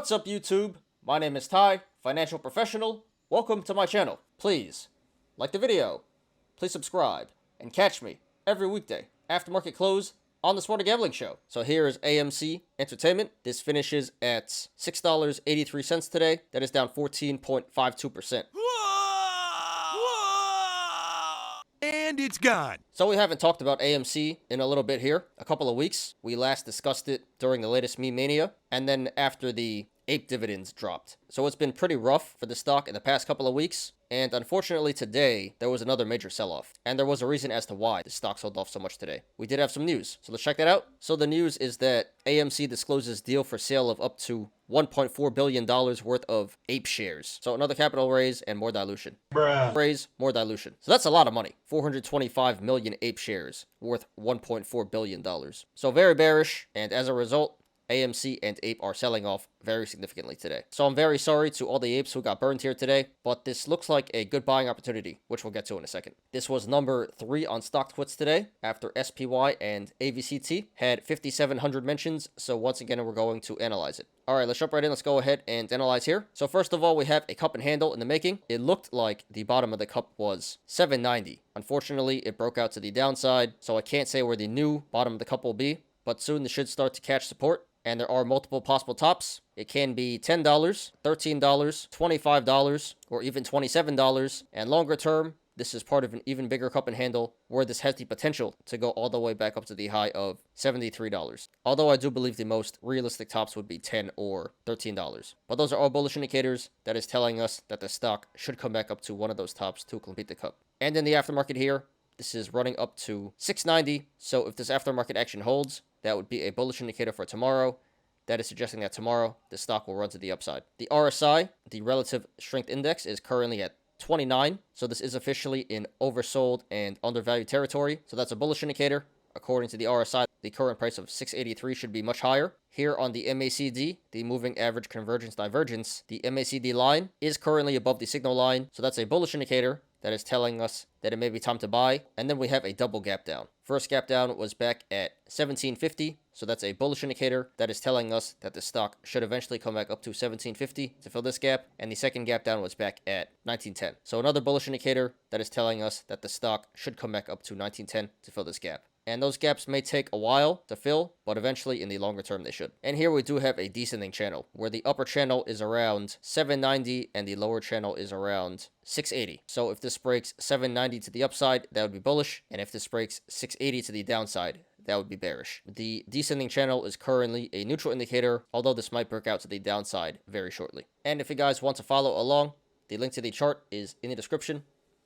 What's up, YouTube? My name is Ty, financial professional. Welcome to my channel. Please like the video, please subscribe, and catch me every weekday after market close on the Smarter Gambling Show. So here is AMC Entertainment. This finishes at $6.83 today. That is down 14.52%. And it's gone. So we haven't talked about AMC in a little bit here. A couple of weeks. We last discussed it during the latest meme mania, and then after the ape dividends dropped. So it's been pretty rough for the stock in the past couple of weeks. And unfortunately today, there was another major sell-off. And there was a reason as to why the stock sold off so much today. We did have some news, so let's check that out. So the news is that AMC discloses deal for sale of up to $1.4 billion worth of ape shares. So another capital raise and more dilution. Raise, more dilution. So that's a lot of money. 425 million ape shares worth $1.4 billion. So very bearish, and as a result, AMC and Ape are selling off very significantly today. So I'm very sorry to all the apes who got burned here today, but this looks like a good buying opportunity, which we'll get to in a second. This was number 3 on StockTwits today, after SPY and AVCT had 5,700 mentions, so once again, we're going to analyze it. Alright, let's jump right in. Let's go ahead and analyze here. So first of all, we have a cup and handle in the making. It looked like the bottom of the cup was 790. Unfortunately, it broke out to the downside, so I can't say where the new bottom of the cup will be, but soon this should start to catch support. And there are multiple possible tops. It can be $10, $13, $25, or even $27. And longer term, this is part of an even bigger cup and handle where this has the potential to go all the way back up to the high of $73. Although I do believe the most realistic tops would be $10 or $13. But those are all bullish indicators that is telling us that the stock should come back up to one of those tops to complete the cup. And in the aftermarket here, this is running up to 690. So if this aftermarket action holds, that would be a bullish indicator for tomorrow. That is suggesting that tomorrow, the stock will run to the upside. The RSI, the Relative Strength Index, is currently at 29. So this is officially in oversold and undervalued territory. So that's a bullish indicator. According to the RSI, the current price of 683 should be much higher. Here on the MACD, the Moving Average Convergence Divergence, the MACD line is currently above the signal line. So that's a bullish indicator that is telling us that it may be time to buy. And then we have a double gap down. First gap down was back at 1750. So that's a bullish indicator that is telling us that the stock should eventually come back up to 1750 to fill this gap. And the second gap down was back at 1910. So another bullish indicator that is telling us that the stock should come back up to 1910 to fill this gap. And those gaps may take a while to fill, but eventually in the longer term they should. And here we do have a descending channel, where the upper channel is around 790 and the lower channel is around 680. So if this breaks 790 to the upside, that would be bullish. And if this breaks 680 to the downside, that would be bearish. The descending channel is currently a neutral indicator, although this might break out to the downside very shortly. And if you guys want to follow along, the link to the chart is in the description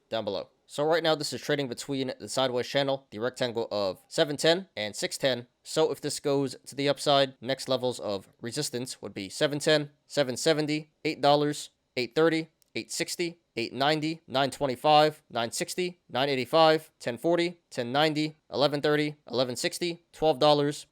down below. So right now this is trading between the sideways channel, the rectangle of 710 and 610. So if this goes to the upside, next levels of resistance would be 710, 770, $8, $830, $860, $890, $925, $960, $985, $1040, $1090, $1130, $1160, $12,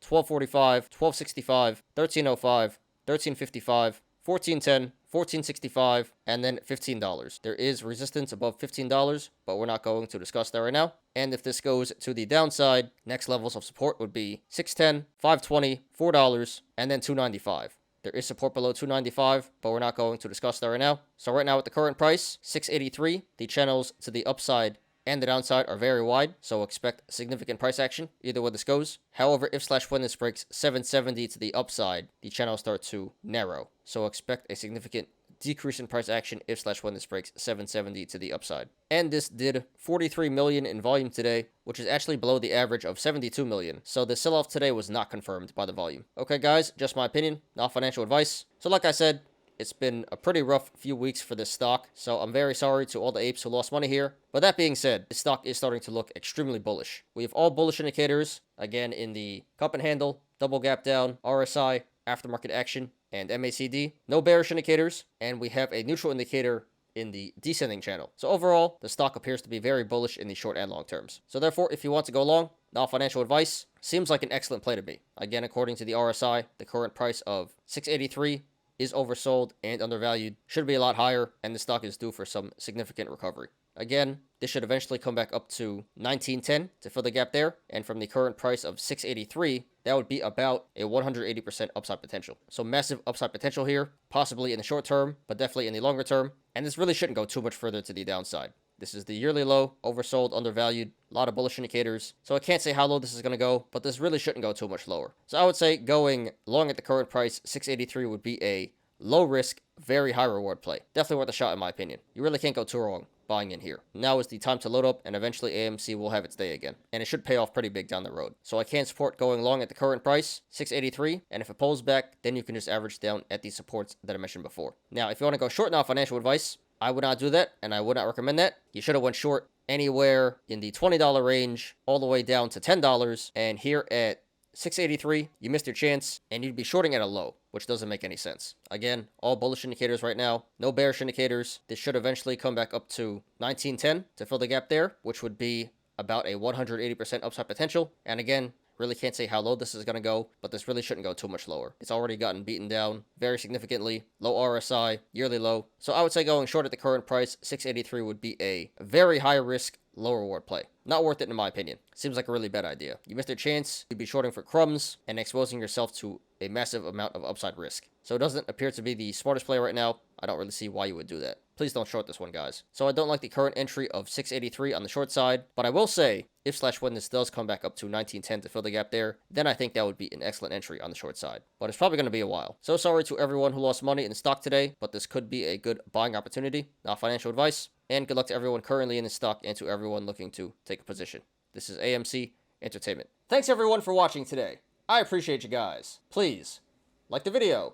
$1245, $1265, $1305, $1355, $1410, $1465, and then $15. There is resistance above $15, but we're not going to discuss that right now. And if this goes to the downside, next levels of support would be $610, $520, $4, and then $295. There is support below $295, but we're not going to discuss that right now. So right now at the current price, $683, the channels to the upside and the downside are very wide, so expect significant price action either way this goes. However, if/when this breaks 770 to the upside, the channels start to narrow, so expect a significant decrease in price action if/when this breaks 770 to the upside. And this did 43 million in volume today, which is actually below the average of 72 million. So the sell-off today was not confirmed by the volume. Okay guys, just my opinion, not financial advice. So like I said, it's been a pretty rough few weeks for this stock, so I'm very sorry to all the apes who lost money here. But that being said, the stock is starting to look extremely bullish. We have all bullish indicators, again in the cup and handle, double gap down, RSI, aftermarket action, and MACD. No bearish indicators, and we have a neutral indicator in the descending channel. So overall, the stock appears to be very bullish in the short and long terms. So therefore, if you want to go long, not financial advice, seems like an excellent play to me. Again, according to the RSI, the current price of 683 is oversold and undervalued, should be a lot higher, and the stock is due for some significant recovery. Again, this should eventually come back up to 1910 to fill the gap there, and from the current price of 683, that would be about a 180% upside potential. So massive upside potential here, possibly in the short term, but definitely in the longer term, and this really shouldn't go too much further to the downside. This is the yearly low, oversold, undervalued, a lot of bullish indicators. So I can't say how low this is going to go, but this really shouldn't go too much lower. So I would say going long at the current price, 683 would be a low risk, very high reward play. Definitely worth a shot in my opinion. You really can't go too wrong buying in here. Now is the time to load up, and eventually AMC will have its day again. And it should pay off pretty big down the road. So I can support going long at the current price, 683, and if it pulls back, then you can just average down at the supports that I mentioned before. Now, if you want to go short now, financial advice, I would not do that, and I would not recommend that. You should have went short anywhere in the $20 range, all the way down to $10, and here at 683, you missed your chance, and you'd be shorting at a low, which doesn't make any sense. Again, all bullish indicators right now, no bearish indicators. This should eventually come back up to 1910 to fill the gap there, which would be about a 180% upside potential. And again, really can't say how low this is going to go, but this really shouldn't go too much lower. It's already gotten beaten down very significantly. Low RSI, yearly low. So I would say going short at the current price, 683 would be a very high risk, low reward play. Not worth it in my opinion. Seems like a really bad idea. You missed your chance, you'd be shorting for crumbs and exposing yourself to a massive amount of upside risk. So it doesn't appear to be the smartest play right now. I don't really see why you would do that. Please don't short this one, guys. So I don't like the current entry of 683 on the short side, but I will say, if/when this does come back up to 1910 to fill the gap there, then I think that would be an excellent entry on the short side. But it's probably going to be a while. So sorry to everyone who lost money in the stock today, but this could be a good buying opportunity. Not financial advice. And good luck to everyone currently in the stock and to everyone looking to take a position. This is AMC Entertainment. Thanks everyone for watching today. I appreciate you guys. Please, like the video,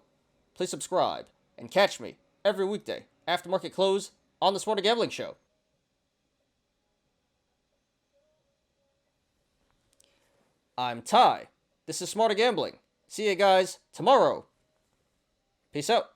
please subscribe, and catch me every weekday after market close on the Smarter Gambling Show. I'm Ty. This is Smarter Gambling. See you guys tomorrow. Peace out.